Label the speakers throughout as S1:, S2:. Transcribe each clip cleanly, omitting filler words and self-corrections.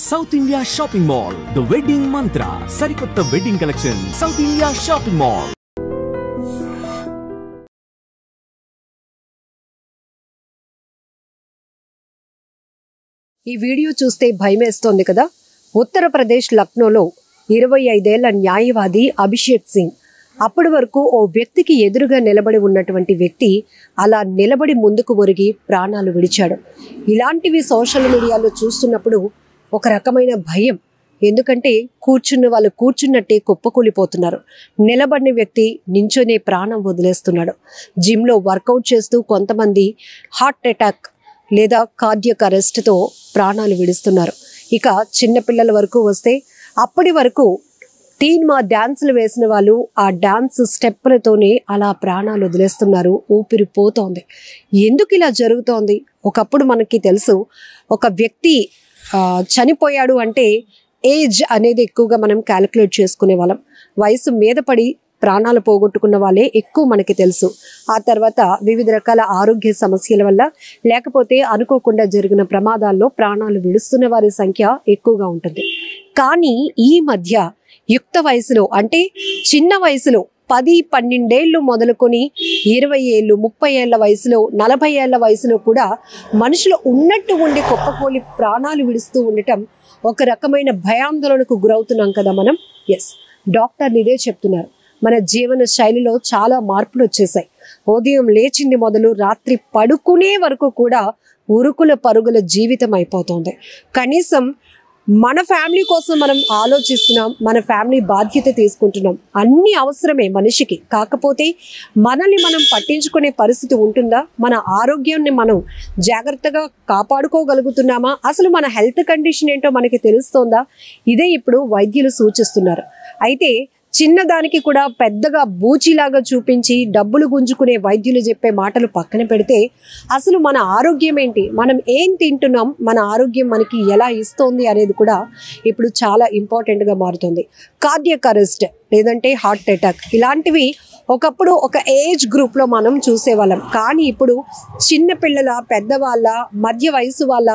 S1: South India Shopping Mall, The Wedding Mantra, Sarikotta Wedding Collection, South India Shopping Mall.
S2: ఈ video చూస్తే భయమేస్తోంది కదా. ఉత్తరప్రదేశ్ లక్నోలో 25 ఏళ్ల న్యాయవాది అభిషేక్ సింగ్ అప్పటి వరకు ఓ వ్యక్తికి ఎదురుగా నిలబడి ఉన్నటువంటి వ్యక్తి అలా నిలబడి ముందుకు ఒరిగి ప్రాణాలు విడిచాడు. ఇలాంటివి సోషల్ మీడియాలో చూస్తున్నప్పుడు ఒక రకమైన భయం. ఎందుకంటే కూర్చున్న వాళ్ళు కూర్చున్నట్టే కుప్పకూలిపోతున్నారు. నిలబడిన వ్యక్తి నించొనే ప్రాణం వదిలేస్తున్నాడు. జిమ్లో వర్కౌట్ చేస్తూ కొంతమంది హార్ట్ అటాక్ లేదా కార్డియక్ అరెస్ట్తో ప్రాణాలు విడుస్తున్నారు. ఇక చిన్నపిల్లల వరకు వస్తే అప్పటి వరకు టీన్మా డ్యాన్సులు వేసిన వాళ్ళు ఆ డ్యాన్స్ స్టెప్పులతోనే అలా ప్రాణాలు వదిలేస్తున్నారు. ఊపిరి పోతోంది. ఎందుకు ఇలా జరుగుతోంది? ఒకప్పుడు మనకి తెలుసు, ఒక వ్యక్తి చనిపోయాడు అంటే ఏజ్ అనేది ఎక్కువగా మనం క్యాలిక్యులేట్ చేసుకునే వాళ్ళం. వయసు మీద పడి ప్రాణాలు పోగొట్టుకున్న వాళ్ళే ఎక్కువ మనకి తెలుసు. ఆ తర్వాత వివిధ రకాల ఆరోగ్య సమస్యల వల్ల లేకపోతే అనుకోకుండా జరిగిన ప్రమాదాల్లో ప్రాణాలు విడుస్తున్న వారి సంఖ్య ఎక్కువగా ఉంటుంది. కానీ ఈ మధ్య యుక్త వయసులో అంటే చిన్న వయసులో 10-12 ఏళ్ళు మొదలుకొని 20 ఏళ్ళు, 30 ఏళ్ల వయసులో, 40 ఏళ్ల వయసులో కూడా మనుషులు ఉన్నట్టు ఉండి కుప్పకూలి ప్రాణాలు విడుస్తూ ఉండటం ఒక రకమైన భయాందోళనకు గురవుతున్నాం కదా మనం. ఎస్, డాక్టర్లు ఇదే చెప్తున్నారు. మన జీవన శైలిలో చాలా మార్పులు వచ్చేసాయి. ఉదయం లేచింది మొదలు రాత్రి పడుకునే వరకు కూడా ఉరుకుల పరుగుల జీవితం అయిపోతుంది. కనీసం మన ఫ్యామిలీ కోసం మనం ఆలోచిస్తున్నాం, మన ఫ్యామిలీ బాధ్యత తీసుకుంటున్నాం, అన్నీ అవసరమే మనిషికి. కాకపోతే మనల్ని మనం పట్టించుకునే పరిస్థితి ఉంటుందా? మన ఆరోగ్యాన్ని మనం జాగ్రత్తగా కాపాడుకోగలుగుతున్నామా? అసలు మన హెల్త్ కండిషన్ ఏంటో మనకి తెలుస్తోందా? ఇదే ఇప్పుడు వైద్యులు సూచిస్తున్నారు. అయితే చిన్నదానికి కూడా పెద్దగా బూచిలాగా చూపించి డబ్బులు గుంజుకునే వైద్యులు చెప్పే మాటలు పక్కన పెడితే అసలు మన ఆరోగ్యం ఏంటి, మనం ఏం తింటున్నాం, మన ఆరోగ్యం మనకి ఎలా ఇస్తోంది అనేది కూడా ఇప్పుడు చాలా ఇంపార్టెంట్గా మారుతుంది. కార్డియక్ అరెస్ట్ లేదంటే హార్ట్ అటాక్ ఇలాంటివి ఒకప్పుడు ఒక ఏజ్ గ్రూప్లో మనం చూసేవాళ్ళం. కానీ ఇప్పుడు చిన్నపిల్లల, పెద్దవాళ్ళ, మధ్య వయసు వాళ్ళ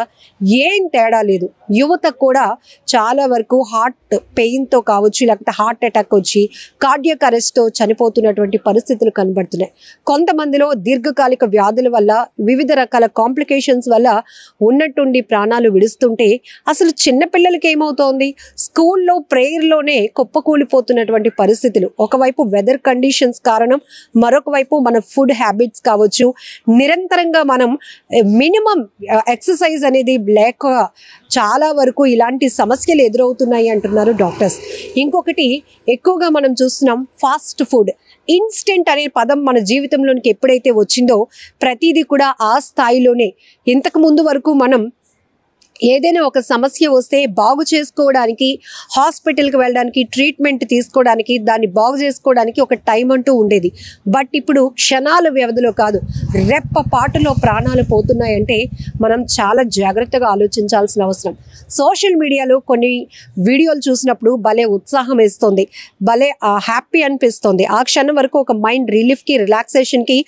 S2: ఏం తేడా లేదు. యువత కూడా చాలా వరకు హార్ట్ పెయిన్తో కావచ్చు, లేకపోతే హార్ట్ అటాక్ వచ్చి కార్డియక్ అరెస్ట్తో చనిపోతున్నటువంటి పరిస్థితులు కనబడుతున్నాయి. కొంతమందిలో దీర్ఘకాలిక వ్యాధుల వల్ల, వివిధ రకాల కాంప్లికేషన్స్ వల్ల ఉన్నట్టుండి ప్రాణాలు విడుస్తుంటే అసలు చిన్నపిల్లలకి ఏమవుతోంది? స్కూల్లో ప్రేయర్లోనే కుప్పకూలిపోతున్నటువంటి పరిస్థితులు. ఒకవైపు వెదర్ కండిషన్స్ కారణం, మరొక వైపు మన ఫుడ్ హ్యాబిట్స్ కావచ్చు, నిరంతరంగా మనం మినిమం ఎక్సర్సైజ్ అనేది లేక చాలా వరకు ఇలాంటి సమస్యలు ఎదురవుతున్నాయి అంటున్నారు డాక్టర్స్. ఇంకొకటి ఎక్కువగా మనం చూస్తున్నాం, ఫాస్ట్ ఫుడ్. ఇన్స్టెంట్ అనే పదం మన జీవితంలోనికి ఎప్పుడైతే వచ్చిందో ప్రతిదీ కూడా ఆ స్థాయిలోనే. ఇంతకు ముందు వరకు మనం ఏదైనా ఒక సమస్య వస్తే బాగు చేసుకోవడానికి, హాస్పిటల్కి వెళ్ళడానికి, ట్రీట్మెంట్ తీసుకోవడానికి, దాన్ని బాగు చేసుకోవడానికి ఒక టైం అంటూ ఉండేది. బట్ ఇప్పుడు క్షణాల వ్యవధిలో కాదు, రెప్పపాటులో ప్రాణాలు పోతున్నాయంటే మనం చాలా జాగ్రత్తగా ఆలోచించాల్సిన అవసరం. సోషల్ మీడియాలో కొన్ని వీడియోలు చూసినప్పుడు భలే ఉత్సాహం వేస్తుంది, భలే హ్యాపీ అనిపిస్తుంది. ఆ క్షణం వరకు ఒక మైండ్ రిలీఫ్కి, రిలాక్సేషన్కి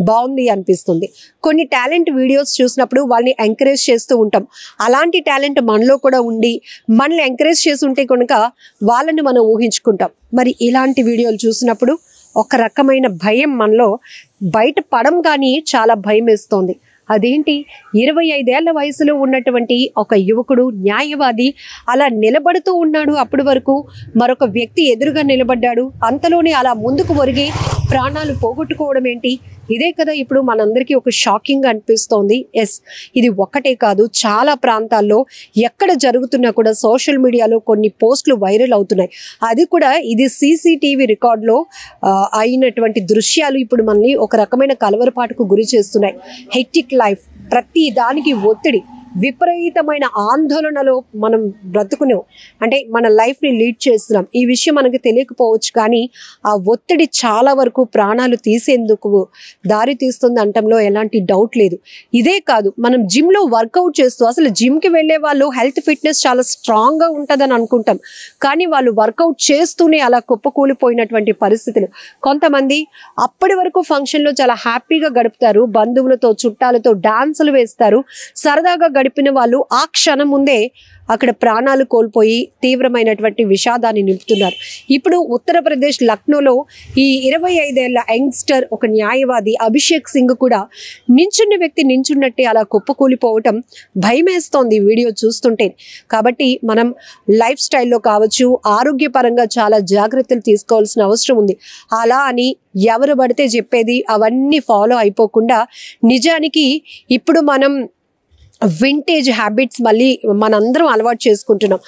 S2: బాగుంది అనిపిస్తుంది. కొన్ని టాలెంట్ వీడియోస్ చూసినప్పుడు వాళ్ళని ఎంకరేజ్ చేస్తూ ఉంటాం. అలాంటి టాలెంట్ మనలో కూడా ఉండి మనల్ని ఎంకరేజ్ చేసి ఉంటే కనుక వాళ్ళని మనం ఊహించుకుంటాం. మరి ఇలాంటి వీడియోలు చూసినప్పుడు ఒక రకమైన భయం మనలో బయట పడం, కానీ చాలా భయం వేస్తోంది. అదేంటి, 25 ఏళ్ల వయసులో ఉన్నటువంటి ఒక యువకుడు, న్యాయవాది అలా నిలబడుతూ ఉన్నాడు. అప్పటి వరకు మరొక వ్యక్తి ఎదురుగా నిలబడ్డాడు. అంతలోనే అలా ముందుకు ఒరిగి ప్రాణాలు పోగొట్టుకోవడం ఏంటి? ఇదే కదా ఇప్పుడు మనందరికీ ఒక షాకింగ్ అనిపిస్తోంది. ఎస్, ఇది ఒక్కటే కాదు, చాలా ప్రాంతాల్లో ఎక్కడ జరుగుతున్నా కూడా సోషల్ మీడియాలో కొన్ని పోస్టులు వైరల్ అవుతున్నాయి. అది కూడా ఇది CCTV రికార్డులో అయినటువంటి దృశ్యాలు ఇప్పుడు మనల్ని ఒక రకమైన కలవరపాటుకు గురి చేస్తున్నాయి. హెక్టిక్ లైఫ్, ప్రతి దానికి ఒత్తిడి, విపరీతమైన ఆందోళనలో మనం బ్రతుకున్నాం, అంటే మన లైఫ్ని లీడ్ చేస్తున్నాం. ఈ విషయం మనకు తెలియకపోవచ్చు, కానీ ఆ ఒత్తిడి చాలా వరకు ప్రాణాలు తీసేందుకు దారి తీస్తుంది అనటంలో ఎలాంటి డౌట్ లేదు. ఇదే కాదు, మనం జిమ్లో వర్కౌట్ చేస్తూ, అసలు జిమ్కి వెళ్ళే వాళ్ళు హెల్త్ ఫిట్నెస్ చాలా స్ట్రాంగ్గా ఉంటుందని అనుకుంటాం, కానీ వాళ్ళు వర్కౌట్ చేస్తూనే అలా కుప్పకూలిపోయినటువంటి పరిస్థితులు. కొంతమంది అప్పటి వరకు ఫంక్షన్లో చాలా హ్యాపీగా గడుపుతారు, బంధువులతో, చుట్టాలతో డాన్సులు వేస్తారు, సరదాగా గడిపిన వాళ్ళు ఆ క్షణం ముందే అక్కడ ప్రాణాలు కోల్పోయి తీవ్రమైనటువంటి విషాదాన్ని నింపుతున్నారు. ఇప్పుడు ఉత్తరప్రదేశ్ లక్నోలో ఈ 25 ఏళ్ల యంగ్స్టర్ ఒక న్యాయవాది అభిషేక్ సింగ్ కూడా నించున్న వ్యక్తి నించున్నట్టే అలా కుప్పకూలిపోవటం భయమేస్తోంది వీడియో చూస్తుంటే. కాబట్టి మనం లైఫ్ స్టైల్లో కావచ్చు, ఆరోగ్యపరంగా చాలా జాగ్రత్తలు తీసుకోవాల్సిన అవసరం ఉంది. అలా అని ఎవరు పడితే చెప్పేది అవన్నీ ఫాలో అయిపోకుండా నిజానికి ఇప్పుడు మనం వింటేజ్ హ్యాబిట్స్ మళ్ళీ మనందరం అలవాటు చేసుకుంటున్నాం.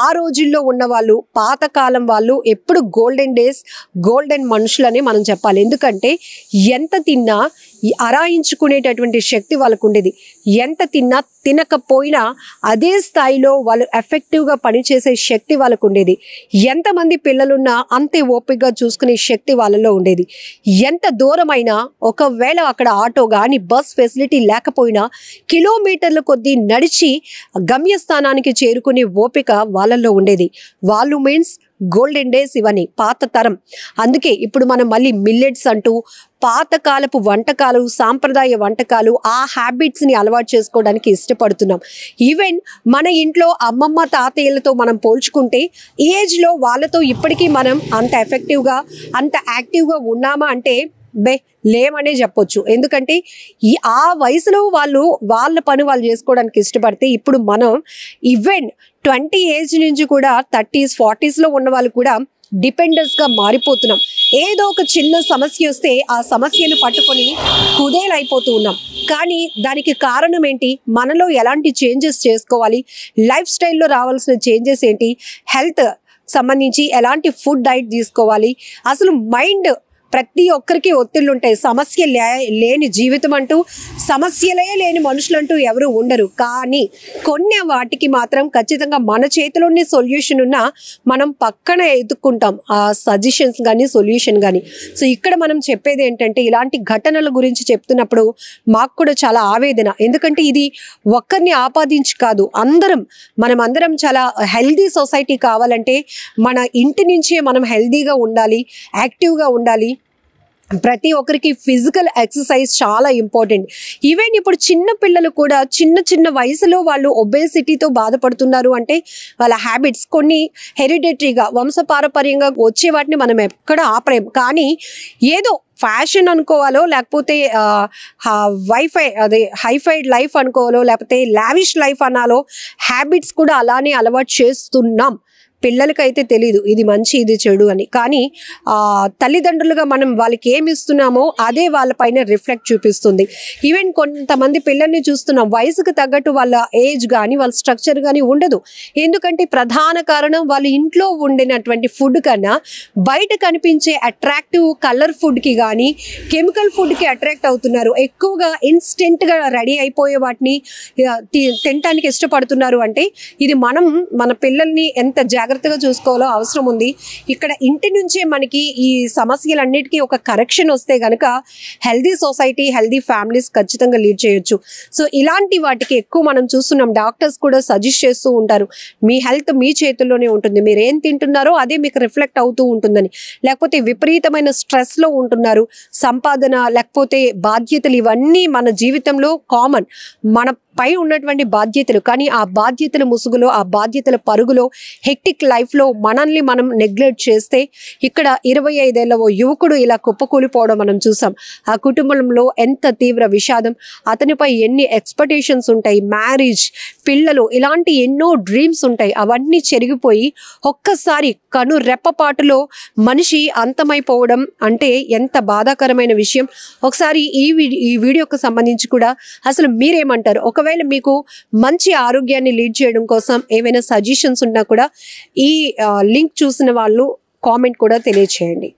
S2: ఆ రోజుల్లో ఉన్న వాళ్ళు, పాతకాలం వాళ్ళు ఎప్పుడు గోల్డెన్ డేస్, గోల్డెన్ మనుషులని మనం చెప్పాలి. ఎందుకంటే ఎంత తిన్నా అరాయించుకునేటటువంటి శక్తి వాళ్ళకు ఉండేది. ఎంత తిన్నా తినకపోయినా అదే స్థాయిలో వాళ్ళు ఎఫెక్టివ్గా పనిచేసే శక్తి వాళ్ళకు ఉండేది. ఎంతమంది పిల్లలున్నా అంతే ఓపికగా చూసుకునే శక్తి వాళ్ళలో ఉండేది. ఎంత దూరమైనా ఒకవేళ అక్కడ ఆటో కానీ బస్ ఫెసిలిటీ లేకపోయినా కిలోమీటర్ల కొద్దీ నడిచి గమ్యస్థానానికి చేరుకునే ఓపిక వాళ్ళల్లో ఉండేది. వాళ్ళు మీన్స్ గోల్డెన్ డేస్ ఇవన్నీ, పాత తరం. అందుకే ఇప్పుడు మనం మళ్ళీ మిల్లెట్స్ అంటూ పాతకాలపు వంటకాలు, సాంప్రదాయ వంటకాలు, ఆ హ్యాబిట్స్ని అలవాటు చేసుకోవడానికి ఇష్టపడుతున్నాం. ఈవెన్ మన ఇంట్లో అమ్మమ్మ తాతయ్యలతో మనం పోల్చుకుంటే ఈ ఏజ్లో వాళ్ళతో ఇప్పటికీ మనం అంత ఎఫెక్టివ్గా, అంత యాక్టివ్గా ఉన్నామా అంటే లేమనే చెప్పొచ్చు. ఎందుకంటే ఆ వయసులో వాళ్ళు వాళ్ళ పని వాళ్ళు చేసుకోవడానికి ఇష్టపడితే ఇప్పుడు మనం ఈవెన్ 20 ఏజ్ నుంచి కూడా 30s 40sలో ఉన్న వాళ్ళు కూడా డిపెండెన్స్గా మారిపోతున్నాం. ఏదో ఒక చిన్న సమస్య వస్తే ఆ సమస్యను పట్టుకొని కుదేలైపోతూ ఉన్నాం. కానీ దానికి కారణం ఏంటి? మనలో ఎలాంటి చేంజెస్ చేసుకోవాలి, లైఫ్ స్టైల్లో రావాల్సిన చేంజెస్ ఏంటి, హెల్త్ సంబంధించి ఎలాంటి ఫుడ్ డైట్ తీసుకోవాలి, అసలు మైండ్ ప్రతి ఒక్కరికి ఒత్తిళ్ళు ఉంటాయి. సమస్య లేని జీవితం అంటూ, సమస్యలే లేని మనుషులంటూ ఎవరు ఉండరు. కానీ కొన్ని వాటికి మాత్రం ఖచ్చితంగా మన చేతిలోనే సొల్యూషన్ ఉన్నా మనం పక్కన ఎదుక్కుంటాం ఆ సజెషన్స్ కానీ సొల్యూషన్ కానీ. సో ఇక్కడ మనం చెప్పేది ఏంటంటే ఇలాంటి ఘటనల గురించి చెప్తున్నప్పుడు మాకు కూడా చాలా ఆవేదన. ఎందుకంటే ఇది ఒక్కరిని ఆపాదించి కాదు, మనమందరం చాలా హెల్దీ సొసైటీ కావాలంటే మన ఇంటి నుంచే మనం హెల్దీగా ఉండాలి, యాక్టివ్గా ఉండాలి. ప్రతి ఒక్కరికి ఫిజికల్ ఎక్సర్సైజ్ చాలా ఇంపార్టెంట్. ఈవెన్ ఇప్పుడు చిన్న పిల్లలు కూడా చిన్న వయసులో వాళ్ళు ఒబేసిటీతో బాధపడుతున్నారు అంటే వాళ్ళ హ్యాబిట్స్ కొన్ని హెరిడిటరీగా, వంశపారపర్యంగా వచ్చే వాటిని మనం ఎక్కడ ఆపలేం. కానీ ఏదో ఫ్యాషన్ అనుకోవాలో, లేకపోతే హైఫైడ్ లైఫ్ అనుకోవాలో, లేకపోతే లావిష్ లైఫ్ అనాలో, హ్యాబిట్స్ కూడా అలానే అలవాటు చేస్తున్నాం. పిల్లలకైతే తెలీదు ఇది మంచి ఇది చెడు అని. కానీ తల్లిదండ్రులుగా మనం వాళ్ళకి ఏమి ఇస్తున్నామో అదే వాళ్ళపైన రిఫ్లెక్ట్ చూపిస్తుంది. ఈవెన్ కొంతమంది పిల్లల్ని చూస్తున్నాం, వయసుకు తగ్గట్టు వాళ్ళ ఏజ్ కానీ వాళ్ళ స్ట్రక్చర్ కానీ ఉండదు. ఎందుకంటే ప్రధాన కారణం వాళ్ళు ఇంట్లో ఉండినటువంటి ఫుడ్ కన్నా బయట కనిపించే అట్రాక్టివ్ కలర్ ఫుడ్కి కానీ కెమికల్ ఫుడ్కి అట్రాక్ట్ అవుతున్నారు. ఎక్కువగా ఇన్స్టెంట్గా రెడీ అయిపోయే వాటిని తినడానికి ఇష్టపడుతున్నారు. అంటే ఇది మన పిల్లల్ని ఎంత జాగ్రత్తగా చూసుకోవాలో అవసరం ఉంది. ఇక్కడ ఇంటి నుంచే మనకి ఈ సమస్యలన్నిటికీ ఒక కరెక్షన్ వస్తే గనక హెల్దీ సొసైటీ, హెల్దీ ఫ్యామిలీస్ ఖచ్చితంగా లీడ్ చేయొచ్చు. సో ఇలాంటి వాటికి ఎక్కువ మనం చూస్తున్నాం. డాక్టర్స్ కూడా సజెస్ట్ చేస్తూ ఉంటారు, మీ హెల్త్ మీ చేతుల్లోనే ఉంటుంది, మీరు ఏం తింటున్నారో అదే మీకు రిఫ్లెక్ట్ అవుతూ ఉంటుందని. లేకపోతే విపరీతమైన స్ట్రెస్లో ఉంటున్నారు, సంపాదన లేకపోతే బాధ్యతలు, ఇవన్నీ మన జీవితంలో కామన్, మన పై ఉన్నటువంటి బాధ్యతలు. కానీ ఆ బాధ్యతల ముసుగులో, ఆ బాధ్యతల పరుగులో, హెక్టిక్ లైఫ్లో మనల్ని మనం నెగ్లెక్ట్ చేస్తే ఇక్కడ 25 ఏళ్ల ఓ యువకుడు ఇలా కుప్పకూలిపోవడం మనం చూసాం. ఆ కుటుంబంలో ఎంత తీవ్ర విషాదం, అతనిపై ఎన్ని ఎక్స్పెక్టేషన్స్ ఉంటాయి, మ్యారేజ్, పిల్లలు, ఇలాంటి ఎన్నో డ్రీమ్స్ ఉంటాయి. అవన్నీ చెరిగిపోయి ఒక్కసారి కను రెప్పపాటులో మనిషి అంతమైపోవడం అంటే ఎంత బాధాకరమైన విషయం. ఒకసారి ఈ వీడియోకి సంబంధించి కూడా అసలు మీరేమంటారు? ఒకవేళ మీకు మంచి ఆరోగ్యాన్ని లీడ్ చేయడం కోసం ఏమైనా సజెషన్స్ ఉన్నా కూడా ఈ లింక్ చూసిన వాళ్ళు కామెంట్ కూడా తెలియచేయండి.